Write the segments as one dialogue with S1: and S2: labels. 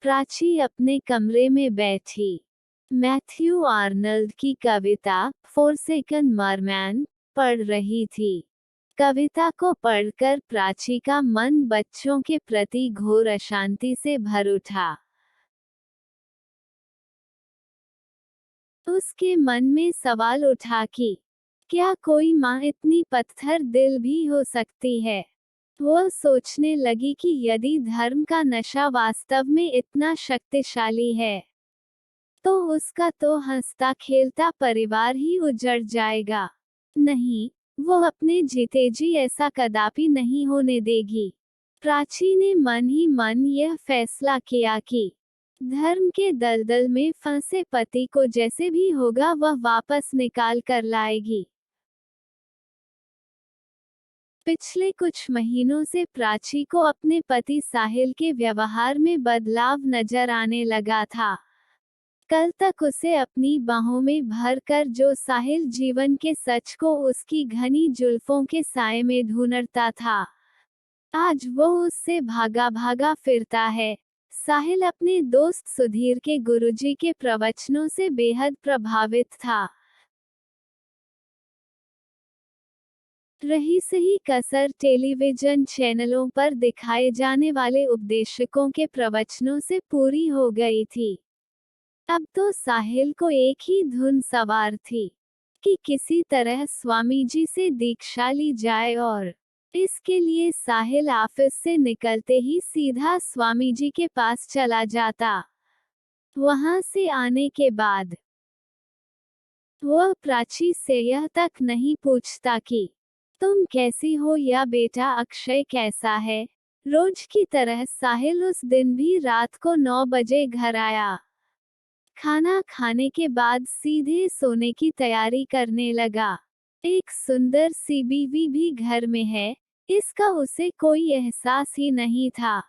S1: प्राची अपने कमरे में बैठी मैथ्यू आर्नल्ड की कविता फोरसेकन मरमैन पढ़ रही थी। कविता को पढ़कर प्राची का मन बच्चों के प्रति घोर अशांति से भर उठा। उसके मन में सवाल उठा कि क्या कोई माँ इतनी पत्थर दिल भी हो सकती है। वह सोचने लगी कि यदि धर्म का नशा वास्तव में इतना शक्तिशाली है तो उसका तो हंसता खेलता परिवार ही उजड़ जाएगा। नहीं, वो अपने जीते जी ऐसा कदापि नहीं होने देगी। प्राची ने मन ही मन यह फैसला किया कि धर्म के दलदल में फंसे पति को जैसे भी होगा वह वापस निकाल कर लाएगी। पिछले कुछ महीनों से प्राची को अपने पति साहिल के व्यवहार में बदलाव नजर आने लगा था। कल तक उसे अपनी बाहों में भरकर जो साहिल जीवन के सच को उसकी घनी जुल्फों के साए में ढूंढता था, आज वो उससे भागा भागा फिरता है। साहिल अपने दोस्त सुधीर के गुरुजी के प्रवचनों से बेहद प्रभावित था। रही सही कसर टेलीविजन चैनलों पर दिखाए जाने वाले उपदेशकों के प्रवचनों से पूरी हो गई थी। अब तो साहिल को एक ही धुन सवार थी कि किसी तरह स्वामी जी से दीक्षा ली जाए और इसके लिए साहिल ऑफिस से निकलते ही सीधा स्वामी जी के पास चला जाता। वहां से आने के बाद वह प्राची से यह तक नहीं पूछता कि तुम कैसी हो या बेटा अक्षय कैसा है। रोज की तरह साहिल उस दिन भी रात को 9 बजे घर आया। खाना खाने के बाद सीधे सोने की तैयारी करने लगा। एक सुंदर सी बीवी भी घर में है, इसका उसे कोई एहसास ही नहीं था।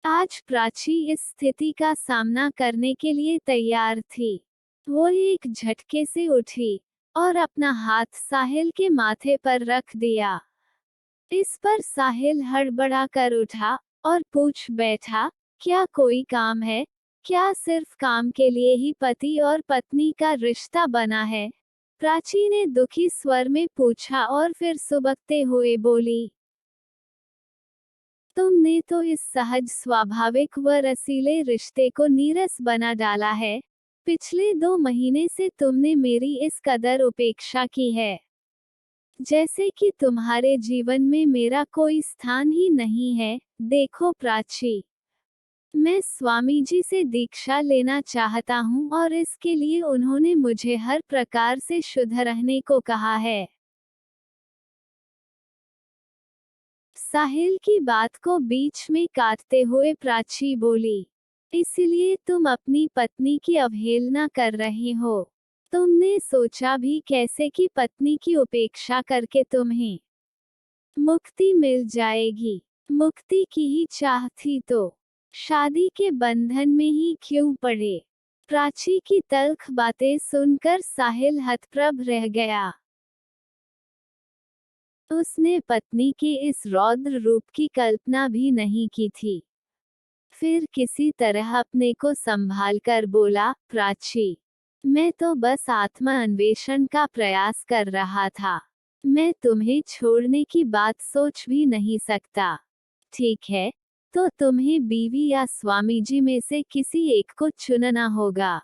S1: आज प्राची इस स्थिति का सामना करने के लिए तैयार थी। वो एक झटके से उठी और अपना हाथ साहिल के माथे पर रख दिया। इस पर साहिल हड़बड़ा कर उठा और पूछ बैठा, क्या कोई काम है? क्या सिर्फ काम के लिए ही पति और पत्नी का रिश्ता बना है? प्राची ने दुखी स्वर में पूछा और फिर सुबकते हुए बोली, तुमने तो इस सहज स्वाभाविक व रसीले रिश्ते को नीरस बना डाला है। पिछले 2 महीने से तुमने मेरी इस कदर उपेक्षा की है, जैसे कि तुम्हारे जीवन में मेरा कोई स्थान ही नहीं है। देखो प्राची, मैं स्वामी जी से दीक्षा लेना चाहता हूँ और इसके लिए उन्होंने मुझे हर प्रकार से शुद्ध रहने को कहा है। साहिल की बात को बीच में काटते हुए प्राची बोली, इसलिए तुम अपनी पत्नी की अवहेलना कर रहे हो। तुमने सोचा भी कैसे कि पत्नी की उपेक्षा करके तुम्हें मुक्ति मिल जाएगी? मुक्ति की ही चाह थी तो शादी के बंधन में ही क्यों पड़े? प्राची की तल्ख बातें सुनकर साहिल हतप्रभ रह गया। उसने पत्नी के इस रौद्र रूप की कल्पना भी नहीं की थी। फिर किसी तरह अपने को संभाल कर बोला, प्राची, मैं तो बस आत्मा अन्वेषण का प्रयास कर रहा था। मैं तुम्हें छोड़ने की बात सोच भी नहीं सकता। ठीक है, तो तुम्हें बीवी या स्वामी जी में से किसी एक को चुनना होगा।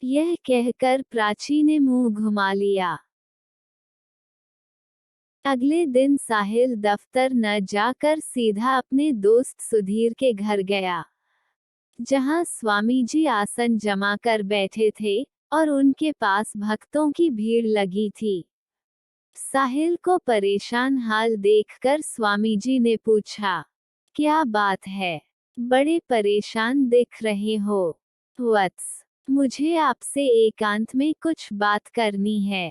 S1: यह कहकर प्राची ने मुंह घुमा लिया। अगले दिन साहिल दफ्तर न जाकर सीधा अपने दोस्त सुधीर के घर गया, जहां स्वामी जी आसन जमा कर बैठे थे और उनके पास भक्तों की भीड़ लगी थी। साहिल को परेशान हाल देखकर स्वामी जी ने पूछा, क्या बात है? बड़े परेशान दिख रहे हो। वत्स, मुझे आपसे एकांत में कुछ बात करनी है,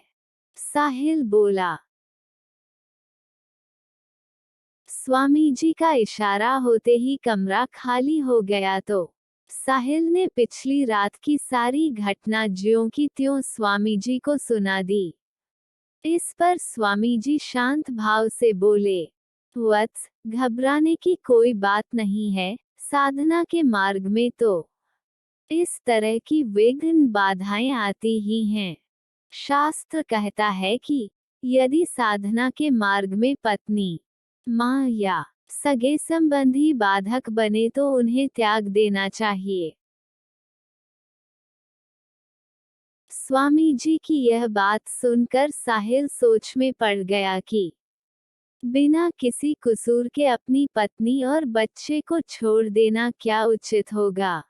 S1: साहिल बोला। स्वामी जी का इशारा होते ही कमरा खाली हो गया तो साहिल ने पिछली रात की सारी घटना ज्यों की त्यों स्वामी जी को सुना दी। इस पर स्वामी जी शांत भाव से बोले, वत्स, घबराने की कोई बात नहीं है, साधना के मार्ग में तो इस तरह की विघ्न बाधाएं आती ही हैं। शास्त्र कहता है कि यदि साधना के मार्ग में पत्नी, माँ या सगे संबंधी बाधक बने तो उन्हें त्याग देना चाहिए। स्वामी जी की यह बात सुनकर साहिल सोच में पड़ गया कि बिना किसी कसूर के अपनी पत्नी और बच्चे को छोड़ देना क्या उचित होगा।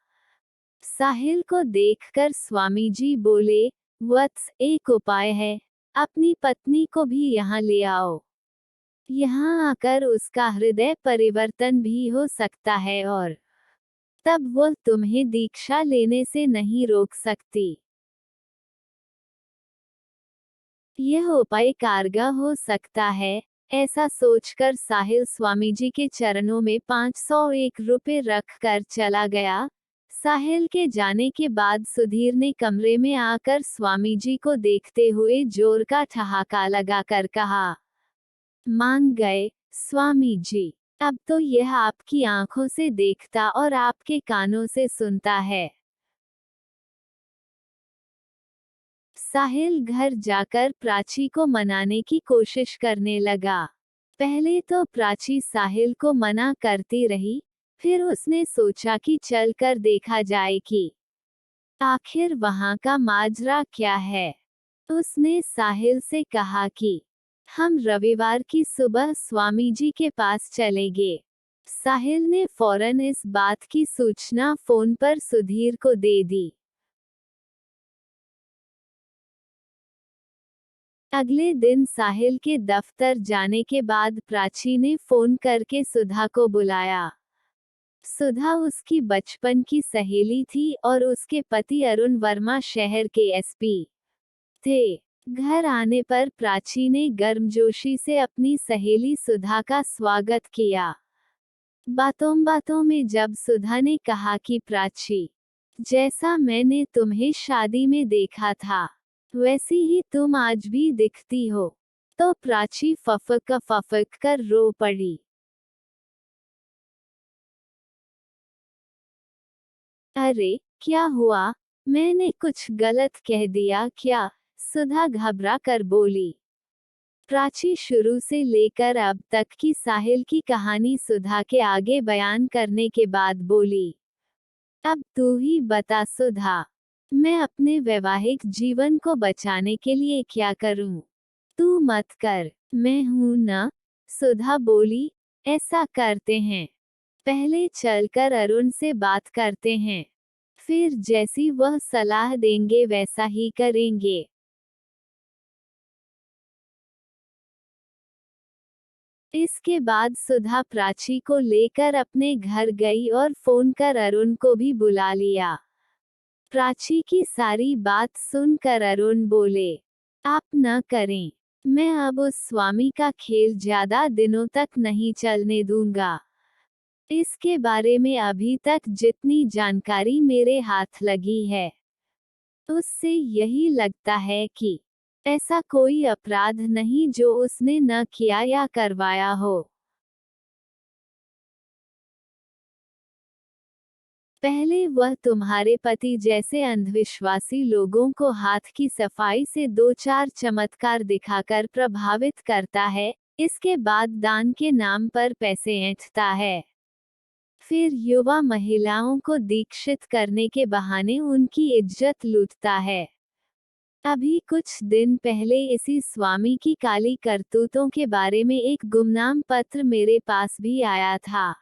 S1: साहिल को देखकर स्वामी जी बोले, वत्स, एक उपाय है, अपनी पत्नी को भी यहाँ ले आओ। यहाँ आकर उसका हृदय परिवर्तन भी हो सकता है और तब वो तुम्हें दीक्षा लेने से नहीं रोक सकती। यह उपाय कारगर हो सकता है। ऐसा सोचकर साहिल स्वामी जी के चरणों में 501 रुपए रख कर चला गया। साहिल के जाने के बाद सुधीर ने कमरे में आकर स्वामी जी को देखते हुए जोर का ठहाका लगाकर कहा, मान गए स्वामी जी, अब तो यह आपकी आंखों से देखता और आपके कानों से सुनता है। साहिल घर जाकर प्राची को मनाने की कोशिश करने लगा। पहले तो प्राची साहिल को मना करती रही, फिर उसने सोचा कि चल कर देखा जाए कि आखिर वहां का माजरा क्या है। उसने साहिल से कहा कि हम रविवार की सुबह स्वामी जी के पास चलेंगे। साहिल ने फौरन इस बात की सूचना फोन पर सुधीर को दे दी। अगले दिन साहिल के दफ्तर जाने के बाद प्राची ने फोन करके सुधा को बुलाया। सुधा उसकी बचपन की सहेली थी और उसके पति अरुण वर्मा शहर के एसपी थे। घर आने पर प्राची ने गर्मजोशी से अपनी सहेली सुधा का स्वागत किया। बातों बातों में जब सुधा ने कहा कि प्राची, जैसा मैंने तुम्हें शादी में देखा था वैसी ही तुम आज भी दिखती हो, तो प्राची फफक कर रो पड़ी। अरे क्या हुआ, मैंने कुछ गलत कह दिया क्या? सुधा घबरा कर बोली। प्राची शुरू से लेकर अब तक की साहिल की कहानी सुधा के आगे बयान करने के बाद बोली, अब तू ही बता सुधा, मैं अपने वैवाहिक जीवन को बचाने के लिए क्या करूं? तू मत कर, मैं हूं ना। सुधा बोली, ऐसा करते हैं, पहले चलकर अरुण से बात करते हैं, फिर जैसी वह सलाह देंगे वैसा ही करेंगे। इसके बाद सुधा प्राची को लेकर अपने घर गई और फोन कर अरुण को भी बुला लिया। प्राची की सारी बात सुनकर अरुण बोले, आप न करें, मैं अब उस स्वामी का खेल ज्यादा दिनों तक नहीं चलने दूंगा। इसके बारे में अभी तक जितनी जानकारी मेरे हाथ लगी है, उससे यही लगता है कि ऐसा कोई अपराध नहीं जो उसने न किया या करवाया हो। पहले वह तुम्हारे पति जैसे अंधविश्वासी लोगों को हाथ की सफाई से दो चार चमत्कार दिखाकर प्रभावित करता है, इसके बाद दान के नाम पर पैसे ऐंठता है, फिर युवा महिलाओं को दीक्षित करने के बहाने उनकी इज्जत लूटता है। अभी कुछ दिन पहले इसी स्वामी की काली करतूतों के बारे में एक गुमनाम पत्र मेरे पास भी आया था,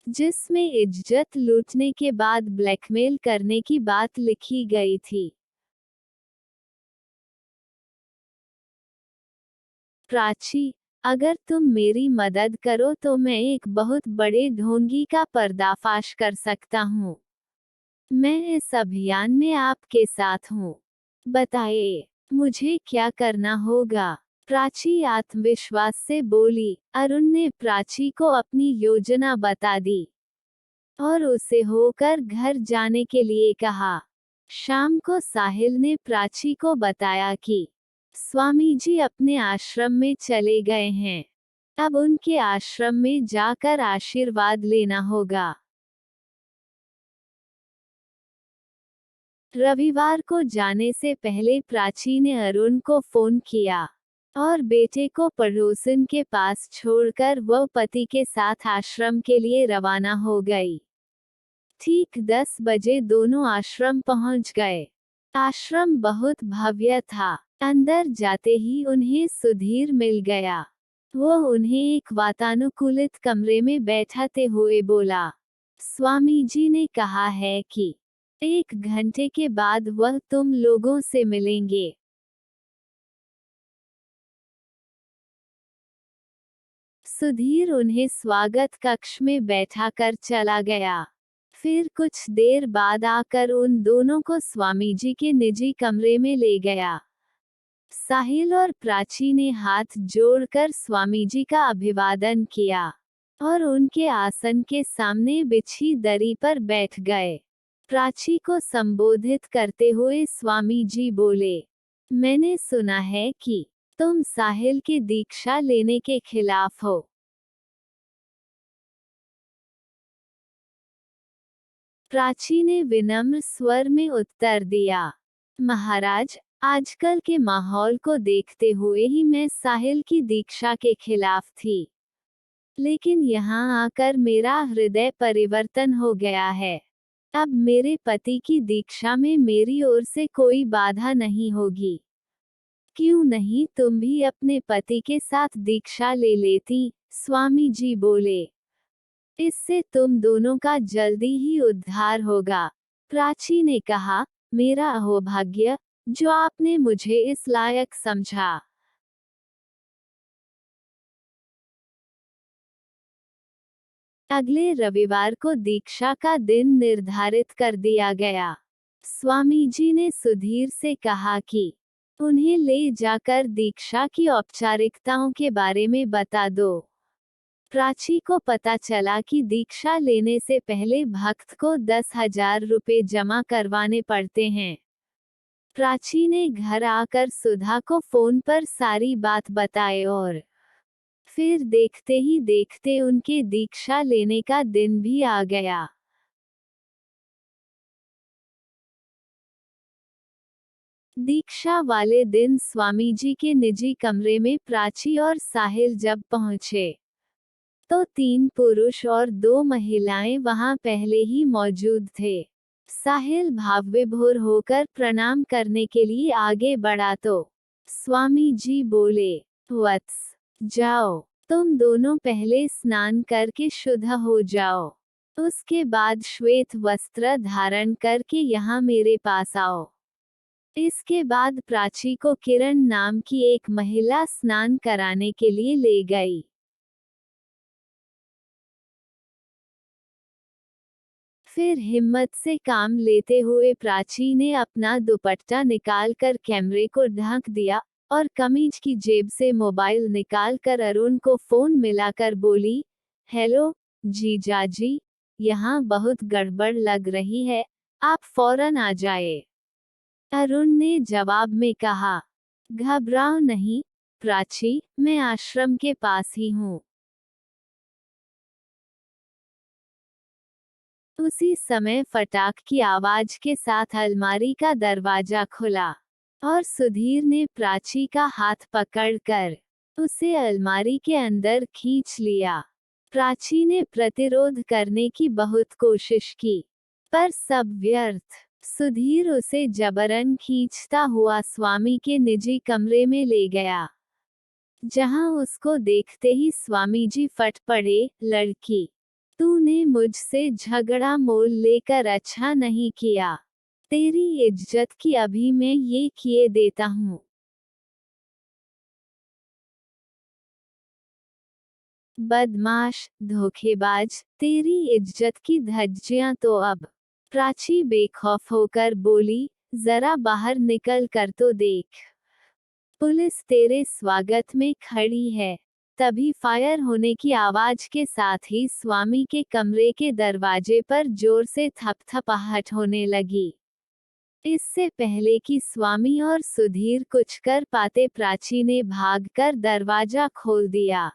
S1: जिसमें इज्जत लूटने के बाद ब्लैकमेल करने की बात लिखी गई थी। प्राची, अगर तुम मेरी मदद करो तो मैं एक बहुत बड़े ढोंगी का पर्दाफाश कर सकता हूँ। मैं इस अभियान में आपके साथ हूँ। बताइए, मुझे क्या करना होगा? प्राची आत्मविश्वास से बोली। अरुण ने प्राची को अपनी योजना बता दी और उसे होकर घर जाने के लिए कहा। शाम को साहिल ने प्राची को बताया कि स्वामी जी अपने आश्रम में चले गए हैं। अब उनके आश्रम में जाकर आशीर्वाद लेना होगा। रविवार को जाने से पहले प्राची ने अरुण को फोन किया और बेटे को पड़ोसन के पास छोड़कर वह पति के साथ आश्रम के लिए रवाना हो गई। ठीक 10 बजे दोनों आश्रम पहुंच गए। आश्रम बहुत भव्य था। अंदर जाते ही उन्हें सुधीर मिल गया। वो उन्हें एक वातानुकूलित कमरे में बैठाते हुए बोला, स्वामी जी ने कहा है कि 1 घंटे के बाद वह तुम लोगों से मिलेंगे। सुधीर उन्हें स्वागत कक्ष में बैठाकर चला गया। फिर कुछ देर बाद आकर उन दोनों को स्वामी जी के निजी कमरे में ले गया। साहिल और प्राची ने हाथ जोड़कर स्वामी जी का अभिवादन किया और उनके आसन के सामने बिछी दरी पर बैठ गए। प्राची को संबोधित करते हुए स्वामी जी बोले, मैंने सुना है कि तुम साहिल की दीक्षा लेने के खिलाफ हो। प्राची ने विनम्र स्वर में उत्तर दिया, महाराज, आजकल के माहौल को देखते हुए ही मैं साहिल की दीक्षा के खिलाफ थी, लेकिन यहाँ आकर मेरा हृदय परिवर्तन हो गया है। अब मेरे पति की दीक्षा में मेरी ओर से कोई बाधा नहीं होगी। क्यों नहीं तुम भी अपने पति के साथ दीक्षा ले लेती, स्वामी जी बोले। इससे तुम दोनों का जल्दी ही उद्धार होगा। प्राची ने कहा, मेरा अहोभाग्य जो आपने मुझे इस लायक समझा। अगले रविवार को दीक्षा का दिन निर्धारित कर दिया गया। स्वामी जी ने सुधीर से कहा कि उन्हें ले जाकर दीक्षा की औपचारिकताओं के बारे में बता दो। प्राची को पता चला कि दीक्षा लेने से पहले भक्त को 10,000 रुपये जमा करवाने पड़ते हैं। प्राची ने घर आकर सुधा को फोन पर सारी बात बताई और फिर देखते ही देखते उनके दीक्षा लेने का दिन भी आ गया। दीक्षा वाले दिन स्वामी जी के निजी कमरे में प्राची और साहिल जब पहुंचे, तो 3 पुरुष और 2 महिलाएं वहां पहले ही मौजूद थे। साहिल भावविभोर होकर प्रणाम करने के लिए आगे बढ़ा तो स्वामी जी बोले, वत्स, जाओ, तुम दोनों पहले स्नान करके शुद्ध हो जाओ। उसके बाद श्वेत वस्त्र धारण करके यहाँ मेरे पास आओ। इसके बाद प्राची को किरण नाम की एक महिला स्नान कराने के लिए ले गई। फिर हिम्मत से काम लेते हुए प्राची ने अपना दुपट्टा निकालकर कैमरे को ढक दिया और कमीज की जेब से मोबाइल निकालकर अरुण को फोन मिलाकर बोली, हेलो जीजाजी, यहाँ बहुत गड़बड़ लग रही है, आप फौरन आ जाए। अरुण ने जवाब में कहा, घबराओ नहीं प्राची, मैं आश्रम के पास ही हूँ। उसी समय फटाक की आवाज के साथ अलमारी का दरवाजा खुला और सुधीर ने प्राची का हाथ पकड़कर उसे अलमारी के अंदर खींच लिया। प्राची ने प्रतिरोध करने की बहुत कोशिश की, पर सब व्यर्थ। सुधीर उसे जबरन खींचता हुआ स्वामी के निजी कमरे में ले गया, जहां उसको देखते ही स्वामी जी फट पड़े, लड़की, तूने मुझसे झगड़ा मोल लेकर अच्छा नहीं किया। तेरी इज्जत की अभी मैं ये किए देता हूँ। बदमाश, धोखेबाज, तेरी इज्जत की धज्जियां तो अब। प्राची बेखौफ होकर बोली, जरा बाहर निकल कर तो देख, पुलिस तेरे स्वागत में खड़ी है। तभी फायर होने की आवाज के साथ ही स्वामी के कमरे के दरवाजे पर जोर से थपथपाहट होने लगी। इससे पहले कि स्वामी और सुधीर कुछ कर पाते, प्राची ने भागकर दरवाजा खोल दिया।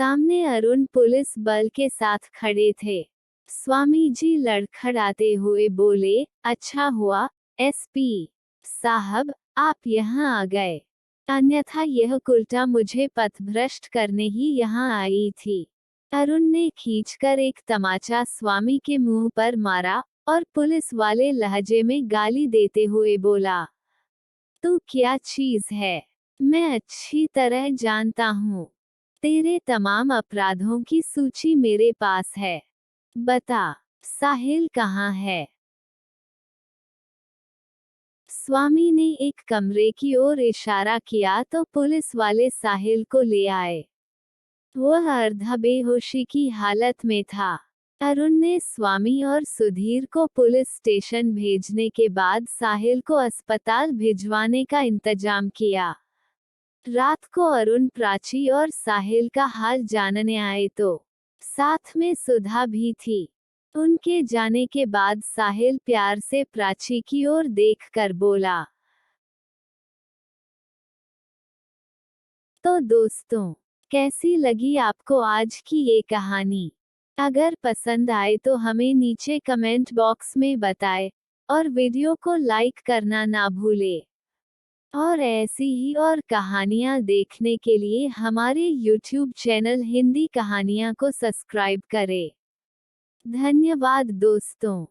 S1: सामने अरुण पुलिस बल के साथ खड़े थे। स्वामी जी लड़खड़ाते हुए बोले, अच्छा हुआ एसपी साहब आप यहाँ आ गए, अन्यथा यह उल्टा मुझे पथभ्रष्ट करने ही यहाँ आई थी। अरुण ने खींचकर एक तमाचा स्वामी के मुंह पर मारा और पुलिस वाले लहजे में गाली देते हुए बोला, तू क्या चीज है, मैं अच्छी तरह जानता हूँ। तेरे तमाम अपराधों की सूची मेरे पास है। बता, साहिल कहाँ है? स्वामी ने एक कमरे की ओर इशारा किया तो पुलिस वाले साहिल को ले आए। वह अर्धा बेहोशी की हालत में था। अरुण ने स्वामी और सुधीर को पुलिस स्टेशन भेजने के बाद साहिल को अस्पताल भिजवाने का इंतजाम किया। रात को अरुण प्राची और साहिल का हाल जानने आए तो साथ में सुधा भी थी। उनके जाने के बाद साहिल प्यार से प्राची की ओर देखकर बोला, तो दोस्तों, कैसी लगी आपको आज की ये कहानी? अगर पसंद आए तो हमें नीचे कमेंट बॉक्स में बताएं और वीडियो को लाइक करना ना भूलें। और ऐसी ही और कहानियाँ देखने के लिए हमारे YouTube चैनल हिंदी कहानियाँ को सब्सक्राइब करें। धन्यवाद दोस्तों।